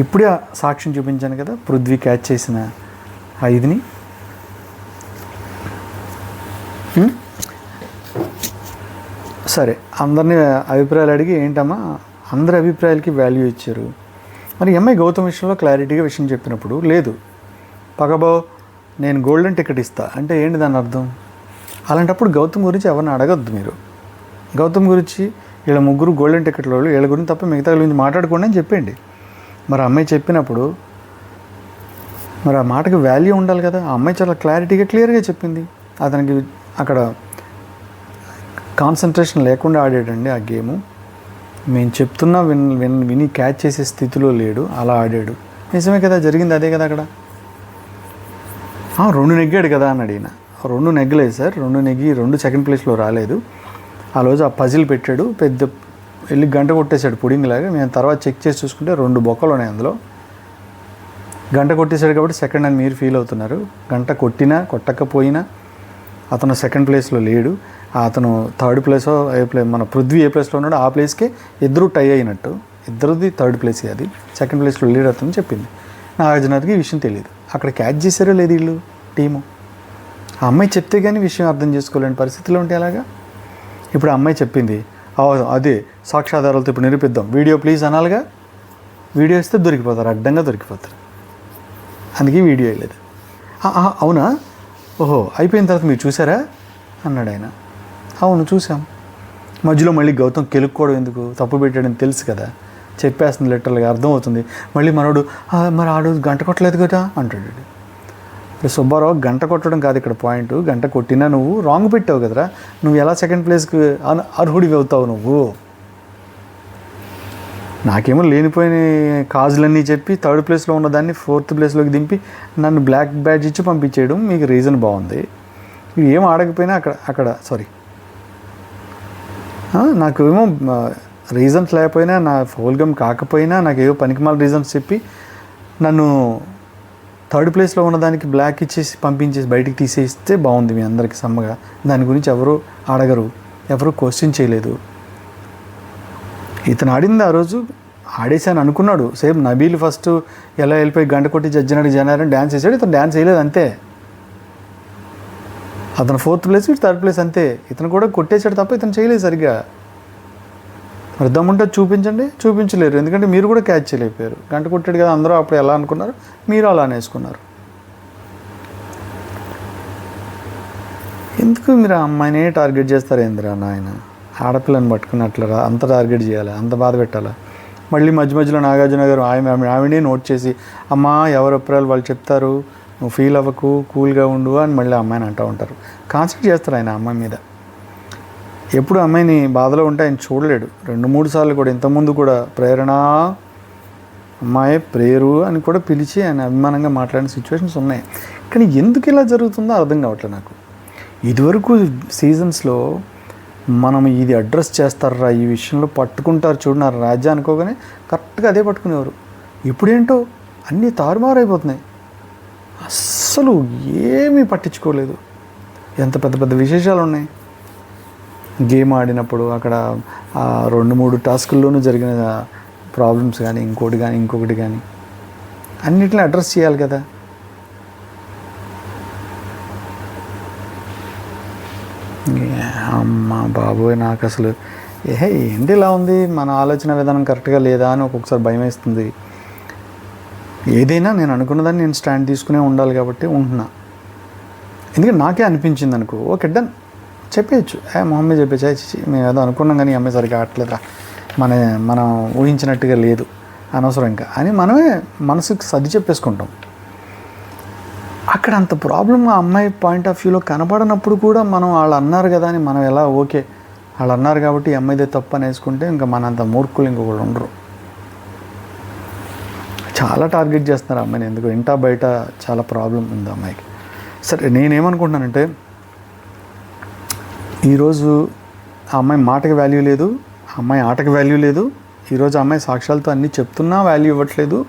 ఇప్పుడే సాక్ష్యం చూపించాను కదా, పృథ్వీ క్యాచ్ చేసిన ఆ ఇదిని. సరే, అందరినీ అభిప్రాయాలు అడిగి ఏంటమ్మా అందరి అభిప్రాయాలకి వాల్యూ ఇచ్చారు. మరి అమ్మాయి గౌతమ్ విషయంలో క్లారిటీగా విషయం చెప్పినప్పుడు లేదు పగబో నేను గోల్డెన్ టికెట్ ఇస్తా అంటే ఏంటి దాని అర్థం? అలాంటప్పుడు గౌతమ్ గురించి ఎవరిని అడగద్దు మీరు. గౌతమ్ గురించి వీళ్ళ ముగ్గురు గోల్డెన్ టికెట్ వాళ్ళు, వీళ్ళ గురించి తప్ప మిగతా గురించి మాట్లాడుకోండి అని చెప్పండి. మరి అమ్మాయి చెప్పినప్పుడు మరి ఆ మాటకి వాల్యూ ఉండాలి కదా. ఆ అమ్మాయి చాలా క్లియర్గా చెప్పింది. అతనికి అక్కడ కాన్సన్ట్రేషన్ లేకుండా ఆడాడండి ఆ గేము. మేము చెప్తున్నా విని క్యాచ్ చేసే స్థితిలో లేడు, అలా ఆడాడు. నిజమే కదా, జరిగింది అదే కదా. అక్కడ 2 నెగ్గాడు కదా అని అడిగిన. 2 నెగ్గలేదు సార్, 2 నెగ్గి 2 సెకండ్ ప్లేస్లో రాలేదు. ఆ రోజు ఆ పజిల్ పెట్టాడు, పెద్ద వెళ్ళి గంట కొట్టేశాడు పుడింగ్ లాగా. మేము తర్వాత చెక్ చేసి చూసుకుంటే 2 బొక్కలు ఉన్నాయి అందులో. గంట కొట్టేశాడు కాబట్టి సెకండ్ అని మీరు ఫీల్ అవుతున్నారు. గంట కొట్టినా కొట్టకపోయినా అతను సెకండ్ ప్లేస్లో లేడు. అతను థర్డ్ ప్లేసో మన పృథ్వీ ఏ ప్లేస్లో ఉన్నాడో ఆ ప్లేస్కే ఇద్దరు టై అయినట్టు. ఇద్దరుది థర్డ్ ప్లేస్, అది సెకండ్ ప్లేస్లో లేడు అతను చెప్పింది. నాగార్జునకి ఈ విషయం తెలియదు. అక్కడ క్యాచ్ చేశారో లేదు వీళ్ళు టీము. ఆ అమ్మాయి చెప్తే కానీ విషయం అర్థం చేసుకోలేని పరిస్థితిలో ఉంటే ఎలాగా? ఇప్పుడు ఆ అమ్మాయి చెప్పింది, అదే సాక్ష్యాధారాలతో ఇప్పుడు నిరూపిద్దాం, వీడియో ప్లీజ్ అనాలిగా. వీడియో ఇస్తే దొరికిపోతారు, అడ్డంగా దొరికిపోతారు. అందుకే వీడియో వేయలేదు. అవునా, ఓహో అయిపోయిన తర్వాత మీరు చూసారా అన్నాడు ఆయన. అవును చూసాం. మధ్యలో మళ్ళీ గౌతమ్ కెలుక్కోవడం ఎందుకు, తప్పు పెట్టాడని తెలుసు కదా, చెప్పేస్తుంది లిటరల్గా అర్థమవుతుంది. మళ్ళీ మనోడు మరి ఆడు గంట కొట్టలేదు కదా అంటాడు. ఇప్పుడు సుబ్బారావు గంట కొట్టడం కాదు ఇక్కడ పాయింట్, గంట కొట్టినా నువ్వు రాంగ్ పెట్టావు కదరా, నువ్వు ఎలా సెకండ్ ప్లేస్కి అర్హుడివి అవుతావు నువ్వు? నాకేమో లేనిపోయిన కాజులన్నీ చెప్పి థర్డ్ ప్లేస్లో ఉన్నదాన్ని ఫోర్త్ ప్లేస్లోకి దింపి నన్ను బ్లాక్ బ్యాడ్జ్ ఇచ్చి పంపించేయడం మీకు రీజన్ బాగుంది. ఏం ఆడకపోయినా అక్కడ సారీ నాకు ఏమో రీజన్స్ లేకపోయినా, నా ఫౌల్ గేమ్ కాకపోయినా, నాకు ఏవో పనికిమాల రీజన్స్ చెప్పి నన్ను థర్డ్ ప్లేస్లో ఉన్నదానికి బ్లాక్ ఇచ్చేసి పంపించేసి బయటికి తీసేస్తే బాగుంది మీ అందరికీ సమ్మగా. దాని గురించి ఎవరు అడగరు, ఎవరు క్వశ్చన్ చేయలేదు. ఇతను ఆడింది ఆ రోజు ఆడేసాను అనుకున్నాడు. సేమ్ నబీల్ ఫస్ట్ ఎలా వెళ్ళిపోయి గంట కొట్టి జడ్జినాడు జనారని డ్యాన్స్ వేసాడు, ఇతను డ్యాన్స్ వేయలేదు అంతే. అతను ఫోర్త్ ప్లేస్ ఇటు థర్డ్ ప్లేస్ అంతే. ఇతను కూడా కొట్టేశాడు తప్ప ఇతను చేయలేదు సరిగ్గా. మరి దమ్ముంటే చూపించండి, చూపించలేరు. ఎందుకంటే మీరు కూడా క్యాచ్ చేయలేకపోయారు. గంట కొట్టాడు కదా అందరూ అప్పుడు ఎలా అనుకున్నారు, మీరు అలా అనేసుకున్నారు. ఎందుకు మీరు ఆ అమ్మాయినే టార్గెట్ చేస్తారు ఏందిరా నాయన? ఆడపిల్లని పట్టుకుని అట్లా అంత టార్గెట్ చేయాలి, అంత బాధ పెట్టాలా? మళ్ళీ మధ్య నాగార్జున గారు ఆవిడే నోట్ చేసి, అమ్మా ఎవరు అభిప్రాయాలు వాళ్ళు చెప్తారు, నువ్వు ఫీల్ అవ్వకు, కూల్గా ఉండు అని మళ్ళీ అమ్మాయిని అంటూ ఉంటారు. కాన్సన్ట్రేట్ చేస్తారు ఆయన అమ్మాయి మీద. ఎప్పుడు అమ్మాయిని బాధలో ఉంటే ఆయన చూడలేడు. 2-3 సార్లు కూడా, ఇంతకుముందు కూడా ప్రేరణ అమ్మాయి ప్రేరు అని కూడా పిలిచి ఆయన అభిమానంగా మాట్లాడిన సిచ్యువేషన్స్ ఉన్నాయి. కానీ ఎందుకు ఇలా జరుగుతుందో అర్థం కావట్లేదు నాకు. ఇదివరకు సీజన్స్లో మనం ఇది అడ్రస్ చేస్తారా, ఈ విషయంలో పట్టుకుంటారు చూడు నా రాజ్యం అనుకోగానే కరెక్ట్గా అదే పట్టుకునేవారు. ఇప్పుడేంటో అన్నీ తారుమారైపోతున్నాయి. అస్సలు ఏమీ పట్టించుకోలేదు. ఎంత పెద్ద పెద్ద విశేషాలు ఉన్నాయి. గేమ్ ఆడినప్పుడు అక్కడ 2-3 టాస్కుల్లోనూ జరిగిన ప్రాబ్లమ్స్ కానీ ఇంకొకటి కానీ అన్నిటిని అడ్రస్ చేయాలి కదా. అమ్మ బాబోయ్, నాకు అసలు ఏంటి ఇలా ఉంది, మన ఆలోచన విధానం కరెక్ట్గా లేదా అని ఒక్కొక్కసారి భయం వేస్తుంది. ఏదైనా నేను అనుకున్నదాన్ని నేను స్టాండ్ తీసుకునే ఉండాలి కాబట్టి ఉంటున్నా. ఎందుకంటే నాకే అనిపించింది అనుకో, ఓకే డన్ చెప్పేయచ్చు, మొహమ్మే చెప్పేసి మేము ఏదో అనుకున్నాం కానీ అమ్మాయి సరిగ్గా ఆడలేదురా, మనం ఊహించినట్టుగా లేదు, అనవసరం ఇంకా అని మనమే మనసుకు సర్ది చెప్పేసుకుంటాం. అక్కడ అంత ప్రాబ్లం ఆ అమ్మాయి పాయింట్ ఆఫ్ వ్యూలో కనపడనప్పుడు కూడా మనం వాళ్ళు అన్నారు కదా అని మనం ఎలా ఓకే వాళ్ళు అన్నారు కాబట్టి ఈ అమ్మాయిదే తప్పు అని వేసుకుంటే ఇంకా మనంత మూర్ఖులు ఇంకొకళ్ళు ఉండరు. చాలా టార్గెట్ చేస్తున్నారు అమ్మాయిని, ఎందుకు ఇంటా బయట చాలా ప్రాబ్లం ఉంది అమ్మాయికి. సరే నేనేమనుకుంటున్నానంటే, ఈరోజు ఆ అమ్మాయి మాటకి వాల్యూ లేదు, ఆ అమ్మాయి ఆటకి వాల్యూ లేదు. ఈరోజు ఆ అమ్మాయి సాక్ష్యాలతో అన్నీ చెప్తున్నా వాల్యూ ఇవ్వట్లేదు.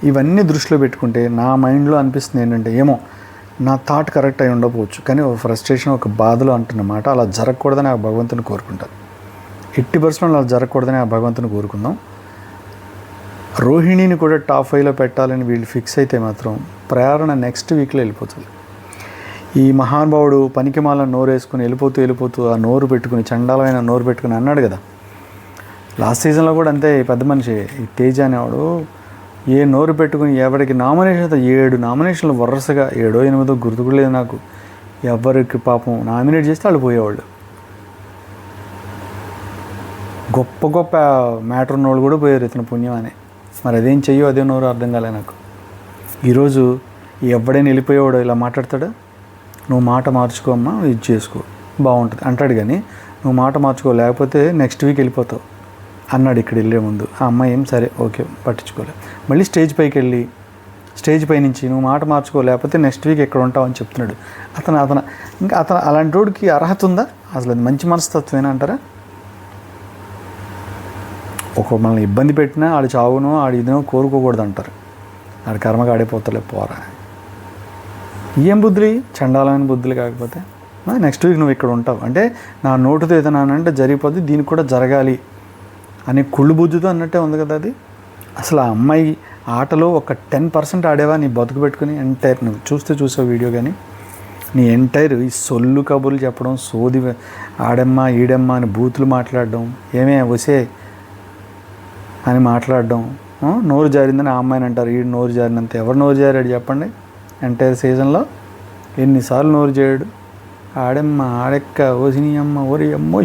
ఇవన్నీ దృష్టిలో పెట్టుకుంటే నా మైండ్లో అనిపిస్తుంది ఏంటంటే, ఏమో నా థాట్ కరెక్ట్ అయి ఉండకపోవచ్చు, కానీ ఒక ఫ్రస్ట్రేషన్, ఒక బాధలో అంటున్నమాట అలా జరగకూడదని ఆ భగవంతుని కోరుకుంటాను. 80% అలా జరగకూడదని ఆ భగవంతుని కోరుకుందాం. రోహిణిని కూడా టాప్ 5లో పెట్టాలని వీళ్ళు ఫిక్స్ అయితే మాత్రం ప్రేరణ నెక్స్ట్ వీక్లో వెళ్ళిపోతుంది. ఈ మహానుభావుడు పనికిమాల నోరు వేసుకుని వెళ్ళిపోతూ ఆ నోరు పెట్టుకుని, చండాలమైన నోరు పెట్టుకుని అన్నాడు కదా లాస్ట్ సీజన్లో కూడా అంతే. పెద్ద మనిషి ఈ తేజ అనేవాడు ఏ నోరు పెట్టుకుని ఎవరికి నామినేషన్ 7 నామినేషన్లు వరుసగా 7-8 గుర్తుకు లేదు నాకు, ఎవరికి పాపం నామినేట్ చేస్తే వాళ్ళు పోయేవాళ్ళు. గొప్ప మ్యాటర్ ఉన్నవాళ్ళు కూడా పోయారు ఇతను పుణ్యం అని. మరి అదేం చెయ్యో అదే నోరు అర్థం కాలే నాకు. ఈరోజు ఎవడైనా వెళ్ళిపోయేవాడు ఇలా మాట్లాడతాడా? నువ్వు మాట మార్చుకోమ్మా, ఇది చేసుకో బాగుంటుంది అంటాడు. కానీ నువ్వు మాట మార్చుకో, లేకపోతే నెక్స్ట్ వీక్ వెళ్ళిపోతావు అన్నాడు ఇక్కడ వెళ్ళే ముందు. ఆ అమ్మాయి ఏం సరే ఓకే పట్టించుకోలే. మళ్ళీ స్టేజ్ పైకి వెళ్ళి స్టేజ్ పై నుంచి నువ్వు మాట మార్చుకో, లేకపోతే నెక్స్ట్ వీక్ ఎక్కడ ఉంటావు అని చెప్తున్నాడు. అతను అలాంటి వాడికి అర్హత ఉందా అసలు? అది మంచి మనస్తత్వమేనా అంటారా? మనల్ని ఇబ్బంది పెట్టినా ఆడు చావునో ఆడు ఇదినో కోరుకోకూడదు అంటారు. ఆడు కర్మగా ఆడిపోతలే పోరా. ఏం బుద్ధులు, చండాలమైన బుద్ధులు. కాకపోతే నెక్స్ట్ వీక్ నువ్వు ఇక్కడ ఉంటావు అంటే నా నోటుతో ఏదైనా అంటే జరిగిపోద్ది, దీనికి కూడా జరగాలి అనే కుళ్ళు బుద్ధితో అన్నట్టే ఉంది కదా అది. అసలు ఆ అమ్మాయి ఆటలో ఒక 10% ఆడేవా నీ బతుకు పెట్టుకుని ఎంటైర్ నువ్వు చూసావు వీడియో కానీ నీ ఎంటైర్ ఈ సొల్లు కబుర్లు చెప్పడం సోది ఆడమ్మా ఈడమ్మా అని బూతులు మాట్లాడడం ఏమే వసే అని మాట్లాడడం నోరు జారిందని ఆ అమ్మాయిని అంటారు ఈడు నోరు జారినంత ఎవరు నోరు జారాడు చెప్పండి ఎంటైర్ సీజన్లో ఎన్నిసార్లు నోరు చేయడు ఆడమ్మ ఆడెక్క ఓసిని అమ్మ ఓరి అమ్మో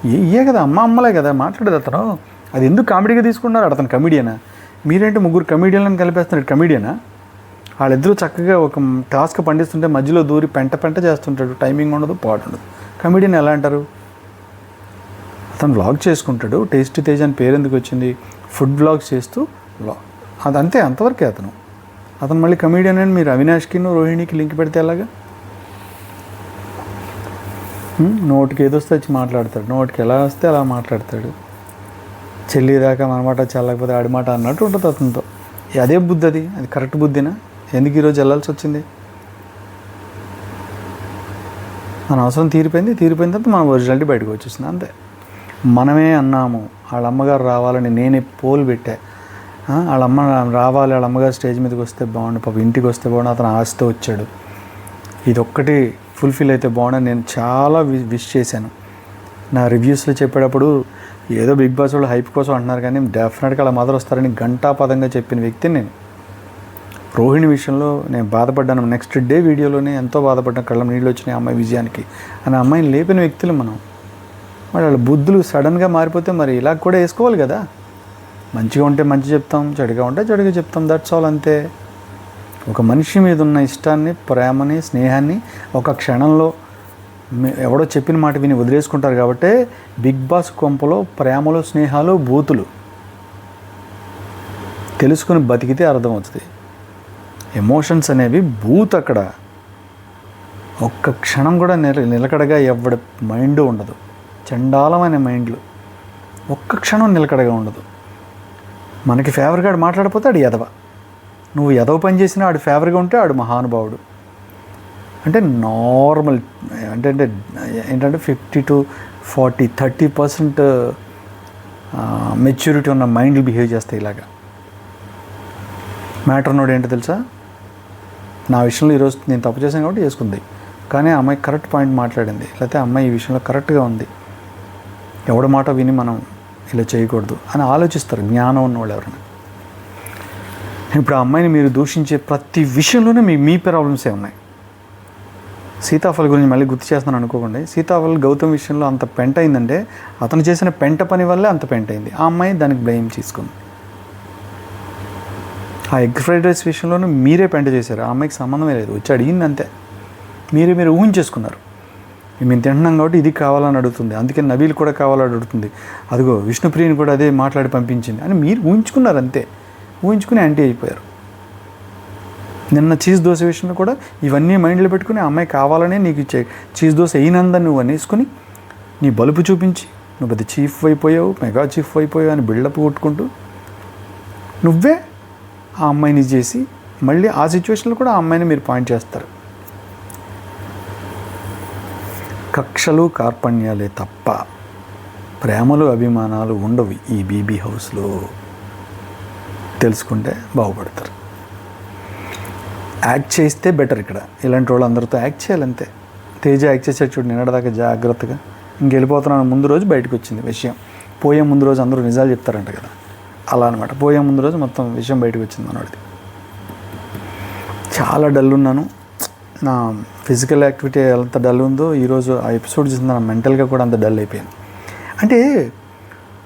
ఇయే కదా అమ్మలే కదా మాట్లాడేది అతను అది ఎందుకు కామెడీగా తీసుకున్నారు అతను కమెడియనా మీరేంటి ముగ్గురు కమెడియన్లను కలిపేస్తున్నాడు కమెడియనా వాళ్ళిద్దరూ చక్కగా ఒక టాస్క్ పండిస్తుంటే మధ్యలో దూరి పెంట చేస్తుంటాడు టైమింగ్ ఉండదు పాటు ఉండదు కమెడియన్ ఎలా అంటారు అతను వ్లాగ్ చేసుకుంటాడు టేస్టీ తేజ్ అని పేరు ఎందుకు వచ్చింది ఫుడ్ వ్లాగ్స్ చేస్తూ అదంతే అంతవరకే అతను మళ్ళీ కమెడియన్ అని మీరు అవినాష్కి రోహిణికి లింక్ పెడితే ఎలాగా నోటికి ఏదొస్తే వచ్చి మాట్లాడతాడు నోటికి ఎలా వస్తే అలా మాట్లాడతాడు చెల్లి దాకా మన మాట చల్లకపోతే ఆడి మాట అన్నట్టు ఉంటుంది అతనితో అదే బుద్ధి అది కరెక్ట్ బుద్ధినా ఎందుకు ఈరోజు వెళ్ళాల్సి వచ్చింది మన అవసరం తీరిపోయింది తర్వాత మన ఒరిజినాలిటీ బయటకు వచ్చేసింది అంతే మనమే అన్నాము వాళ్ళ అమ్మగారు రావాలని నేనే పోల్ పెట్టా వాళ్ళ అమ్మ రావాలి వాళ్ళ అమ్మగారు స్టేజ్ మీదకి వస్తే బాగుండు పాప ఇంటికి వస్తే బాగుండు అతను ఆశతో వచ్చాడు ఇది ఒక్కటి ఫుల్ఫిల్ అయితే బాగుండని నేను చాలా విష్ చేశాను నా రివ్యూస్లో చెప్పేటప్పుడు ఏదో బిగ్ బాస్ వాళ్ళు హైప్ కోసం అంటున్నారు కానీ డెఫినెట్గా అలా మదర్ వస్తారని ఘంటాపదంగా చెప్పిన వ్యక్తిని నేను రోహిణి విషయంలో నేను బాధపడ్డాను నెక్స్ట్ డే వీడియోలోనే ఎంతో బాధపడ్డాను కళ్ళ నీళ్ళు వచ్చినాయి అమ్మాయి విజయానికి అని అమ్మాయిని లేపిన వ్యక్తులు మనం మరి వాళ్ళ బుద్ధులు సడన్గా మారిపోతే మరి ఇలా కూడా వేసుకోవాలి కదా మంచిగా ఉంటే మంచి చెప్తాం చెడుగా ఉంటే చెడుగా చెప్తాం దట్స్ ఆల్ అంతే ఒక మనిషి మీద ఉన్న ఇష్టాన్ని ప్రేమని స్నేహాన్ని ఒక క్షణంలో ఎవడో చెప్పిన మాట విని వదిలేసుకుంటారు కాబట్టి బిగ్ బాస్ కొంపలో ప్రేమలు స్నేహాలు బూతులు తెలుసుకుని బతికితే అర్థమవుతుంది ఎమోషన్స్ అనేవి బూత్ అక్కడ ఒక్క క్షణం కూడా నిలకడగా ఎవడి మైండ్ ఉండదు చండాలమైన మైండ్లు ఒక్క క్షణం నిలకడగా ఉండదు మనకి ఫేవర్గా ఆడు మాట్లాడిపోతే ఆడు ఎదవ నువ్వు ఎదవ పని చేసినా ఆడు ఫేవర్గా ఉంటే ఆడు మహానుభావుడు అంటే నార్మల్ ఏంటంటే 50 to 40 30% మెచ్యూరిటీ ఉన్న మైండ్లు బిహేవ్ చేస్తాయి ఇలాగా మ్యాటర్ నోడు ఏంటో తెలుసా నా విషయంలో ఈరోజు నేను తప్పు చేశాను కాబట్టి చేసుకుంది కానీ ఆ అమ్మాయి కరెక్ట్ పాయింట్ మాట్లాడింది లేకపోతే అమ్మాయి ఈ విషయంలో కరెక్ట్గా ఉంది ఎవడి మాట విని మనం ఇలా చేయకూడదు అని ఆలోచిస్తారు జ్ఞానం ఉన్నవాళ్ళు ఎవరైనా ఇప్పుడు ఆ అమ్మాయిని మీరు దూషించే ప్రతి విషయంలోనే మీ ప్రాబ్లమ్సే ఉన్నాయి సీతాఫల్ గురించి మళ్ళీ గుర్తు చేస్తున్నాను అనుకోకండి సీతాఫల్ గౌతమ్ విషయంలో అంత పెంట అయిందంటే అతను చేసిన పెంట పని వల్లే అంత పెంట అయింది ఆ అమ్మాయి దానికి బ్లేమ్ తీసుకుంది ఆ ఎగ్ ఫ్రైడ్ రైస్ విషయంలోనూ మీరే పెంట చేశారు ఆ అమ్మాయికి సంబంధమే లేదు వచ్చి అడిగింది అంతే మీరు ఊహించేసుకున్నారు మేము తింటున్నాం కాబట్టి ఇది కావాలని అడుగుతుంది అందుకే నవీల్ కూడా కావాలని అడుగుతుంది అదిగో విష్ణుప్రియని కూడా అదే మాట్లాడి పంపించింది అని మీరు ఊహించుకున్నారు అంతే ఊహించుకుని యాంటీ అయిపోయారు నిన్న చీజ్ దోశ విషయంలో కూడా ఇవన్నీ మైండ్లో పెట్టుకుని ఆ అమ్మాయి కావాలనే నీకు చీజ్ దోశ అయినందని నువ్వు అనేసుకుని నీ బలుపు చూపించి నువ్వు పెద్ద చీఫ్ అయిపోయావు మెగా చీఫ్ అయిపోయావు అని బిల్డప్ కొట్టుకుంటూ నువ్వే ఆ అమ్మాయిని చేసి మళ్ళీ ఆ సిచ్యువేషన్లో కూడా ఆ అమ్మాయిని మీరు పాయింట్ చేస్తారు కక్షలు కార్పణ్యాలే తప్ప ప్రేమలు అభిమానాలు ఉండవు ఈ బీబీ హౌస్లో తెలుసుకుంటే బాగుపడతారు యాక్ట్ చేస్తే బెటర్ ఇక్కడ ఇలాంటి వాళ్ళు అందరితో యాక్ట్ చేయాలంతే తేజ యాక్ట్ చేసాడు చూడు నిన్నటిదాకా జాగ్రత్తగా ఇంకెళ్ళిపోతున్నాను ముందు రోజు బయటకు వచ్చింది విషయం పోయే ముందు రోజు అందరూ నిజాలు చెప్తారంట కదా అలా అనమాట పోయే ముందు రోజు మొత్తం విషయం బయటకు వచ్చింది మనవాడిది చాలా డల్ ఉన్నాను నా ఫిజికల్ యాక్టివిటీ ఎంత డల్ ఉందో ఈరోజు ఆ ఎపిసోడ్ చూసిన నా మెంటల్గా కూడా అంత డల్ అయిపోయాను అంటే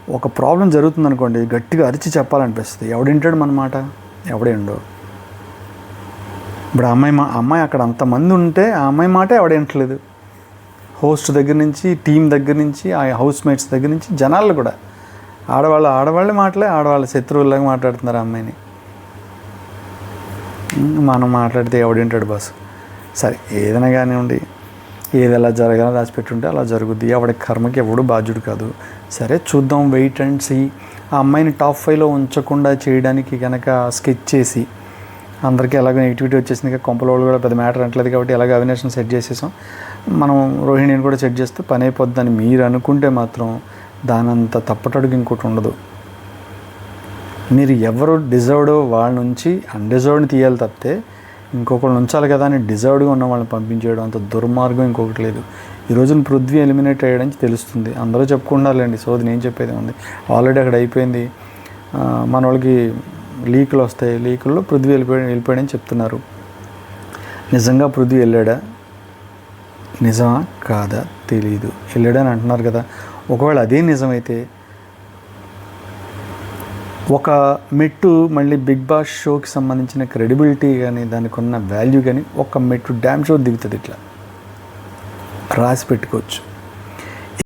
ఒక ప్రాబ్లం జరుగుతుంది అనుకోండి గట్టిగా అరిచి చెప్పాలనిపిస్తుంది ఎవడింటాడు మన మాట ఎవడేండో ఇప్పుడు అమ్మాయి అక్కడ అంతమంది ఉంటే ఆ అమ్మాయి మాటే ఎవడేంటలేదు హోస్ట్ దగ్గర నుంచి టీం దగ్గర నుంచి ఆ హౌస్ మేట్స్ దగ్గర నుంచి జనాలు కూడా ఆడవాళ్ళే మాటలే ఆడవాళ్ళ శత్రువులాగా మాట్లాడుతున్నారు ఆ అమ్మాయిని మనం మాట్లాడితే ఎవడింటాడు బాస్ సరే ఏదైనా కానివ్వండి ఏది ఎలా జరగాలని రాసిపెట్టుంటే అలా జరుగుద్ది ఎవడి కర్మకి ఎవడు బాధ్యుడు కాదు సరే చూద్దాం వెయిట్ అండ్ సీ ఆ అమ్మాయిని టాప్ 5లో ఉంచకుండా చేయడానికి కనుక స్కెచ్ చేసి అందరికీ ఎలాగో నెగిటివిటీ వచ్చేసింది కొంపలోళ్ళు కూడా పెద్ద మ్యాటర్ అంటలేదు కాబట్టి ఎలాగ అవినాష్ని సెట్ చేసేసాం మనం రోహిణిని కూడా సెట్ చేస్తే పని అయిపోద్దని మీరు అనుకుంటే మాత్రం దానంత తప్పటడుగు ఇంకోటి ఉండదు మీరు ఎవరు డిజర్వ్డో వాళ్ళ నుంచి అన్డిజర్వ్డ్ని తీయాలి తప్పితే ఇంకొకళ్ళు ఉంచాలి కదా అని డిజర్వ్డ్గా ఉన్న వాళ్ళని పంపించేయడం అంత దుర్మార్గం ఇంకొకటి లేదు. ఈ రోజున పృథ్వీ ఎలిమినేట్ అయ్యాడని తెలుస్తుంది. అందరూ చెప్పుకుంటారులేండి, సోది నేను చెప్పేది ఉంది. ఆల్రెడీ అక్కడ అయిపోయింది. మన వాళ్ళకి లీకులు వస్తాయి, లీకుల్లో పృథ్వీ వెళ్ళిపోయాడని చెప్తున్నారు. నిజంగా పృథ్వీ వెళ్ళాడా, నిజమా కాదా తెలీదు, వెళ్ళాడని అంటున్నారు కదా. ఒకవేళ అదే నిజమైతే ఒక మెట్టు మళ్ళీ బిగ్ బాస్ షోకి సంబంధించిన క్రెడిబిలిటీ కానీ దానికి ఉన్న వాల్యూ కానీ ఒక మెట్టు డ్యామ్ షో దిగుతుంది. ఇట్లా రాసి పెట్టుకోవచ్చు.